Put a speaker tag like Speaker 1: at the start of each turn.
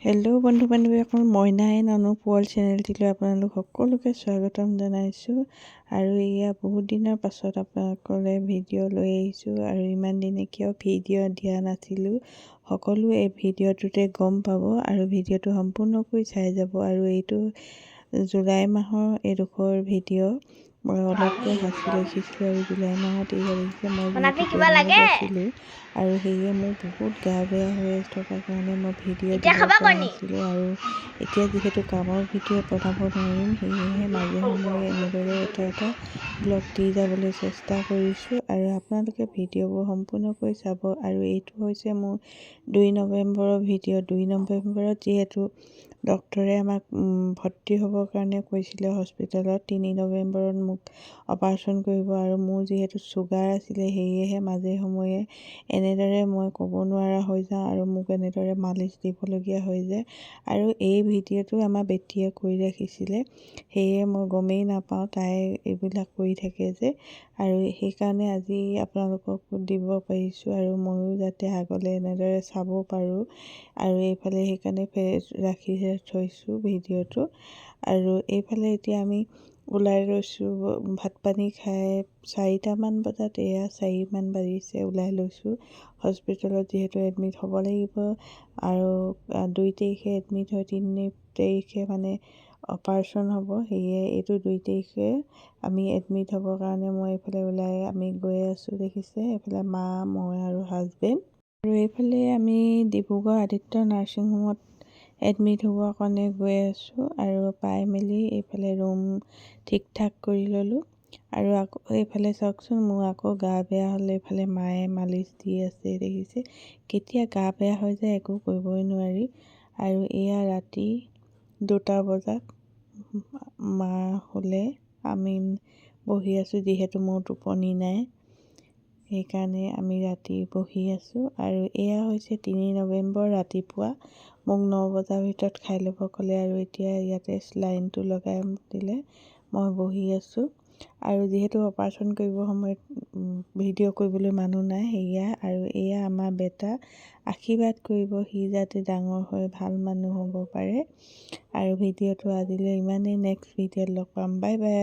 Speaker 1: Hello' বন্ধু বান্ধৱীসকল, মইনাই অনুপল চেনেলটিলৈ আপোনালোক সকলোকে স্বাগতম জনাইছোঁ। আৰু এয়া বহুত দিনৰ পাছত আপোনালোকলৈ ভিডিঅ' লৈ আহিছোঁ। আৰু ইমান দিনে কিয় ভিডিঅ' দিয়া নাছিলোঁ, সকলো এই ভিডিঅ'টোতে গম পাব। আৰু ভিডিঅ'টো সম্পূৰ্ণকৈ চাই যাব। আৰু এইটো জুলাই মাহৰ এডোখৰ ভিডিঅ'। মই অলপকৈ সাঁচি ৰাখিছিলোঁ। আৰু জুলাই মাহত এয়া দেখিছে, মই যিহেতু প্ৰেগনেণ্ট আছিলোঁ আৰু সেয়ে মোৰ বহুত গা বেয়া হৈ থকাৰ কাৰণে মই ভিডিঅ' দিব পৰা নাছিলোঁ। আৰু এতিয়া যিহেতু কামৰ ভিডিঅ' বনাব নোৱাৰিম, সেয়েহে মাজে সময়ে এনেদৰে এটা ব্লগ দি যাবলৈ চেষ্টা কৰিছোঁ। আৰু আপোনালোকে ভিডিঅ'বোৰ সম্পূৰ্ণকৈ চাব। আৰু এইটো হৈছে মোৰ 2 নৱেম্বৰৰ ভিডিঅ'। 2 নৱেম্বৰত যিহেতু ডক্টৰে আমাক ভৰ্তি হ'বৰ কাৰণে কৈছিলে হস্পিটেলত। 3 নৱেম্বৰত মোক অপাৰেশ্যন কৰিব। আৰু মোৰ যিহেতু চুগাৰ আছিলে, সেয়েহে মাজে সময়ে এনেদৰে মই ক'ব নোৱাৰা হৈ যাওঁ আৰু মোক এনেদৰে মালিচ দিবলগীয়া হৈ যায়। আৰু এই ভিডিঅ'টো আমাৰ বেটীয়ে কৰি ৰাখিছিলে, সেয়ে মই গমেই নাপাওঁ তাই এইবিলাক কৰি থাকে যে। আৰু সেইকাৰণে আজি আপোনালোকক দিব পাৰিছোঁ, আৰু ময়ো যাতে আগলৈ এনেদৰে চাব পাৰোঁ। আৰু এইফালে সেইকাৰণে ৰাখি থৈছোঁ ভিডিঅ'টো। আৰু এইফালে এতিয়া আমি ওলাই লৈছোঁ ভাত পানী খাই 4টামান বজাত, 4মান বাজিছে, ওলাই লৈছোঁ হস্পিটেলত যিহেতু এডমিট হ'ব লাগিব। আৰু 2 তাৰিখে এডমিট হয়, 3 তাৰিখে মানে অপাৰেশ্যন হ'ব। সেয়ে এইটো 2 তাৰিখে আমি এডমিট হ'বৰ কাৰণে মই এইফালে আমি গৈ আছোঁ দেখিছে। এইফালে মা, মই আৰু হাজবেণ্ড। আৰু এইফালে আমি ডিব্ৰুগড় আদিত্য নাৰ্ছিং হোমত এডমিট হ'বৰ কাৰণে গৈ আছোঁ। আৰু পাই মেলি এইফালে ৰুম ঠিক ঠাক কৰি ল'লোঁ। আৰু আকৌ এইফালে চাওকচোন, মোৰ আকৌ গা বেয়া হ'লে এইফালে মায়ে মালিচ দি আছে দেখিছে। কেতিয়া গা বেয়া হৈ যায় একো কৰিবই নোৱাৰি। আৰু এয়া ৰাতি 2টা বজাত মা শুলে, আমি বহি আছোঁ। যিহেতু মোৰ টোপনি নাই, সেইকাৰণে আমি ৰাতি বহি আছোঁ। আৰু এয়া হৈছে 3 নৱেম্বৰ ৰাতিপুৱা। মোক 9 বজাৰ ভিতৰত খাই ল'ব ক'লে। আৰু এতিয়া ইয়াতে লাইনটো লগাই দিলে, মই বহি আছোঁ। আৰু যিহেতু অপাৰেশ্যন কৰিবৰ সময়ত ভিডিঅ' কৰিবলৈ মানুহ নাই, আৰু এয়া আমাৰ বেটা, আশীৰ্বাদ কৰিব সি যাতে ডাঙৰ হৈ ভাল মানুহ হ'ব পাৰে। আৰু ভিডিঅ'টো আজিলৈ ইমানেই। নেক্সট ভিডিঅ'ত লগ পাম। Bye bye.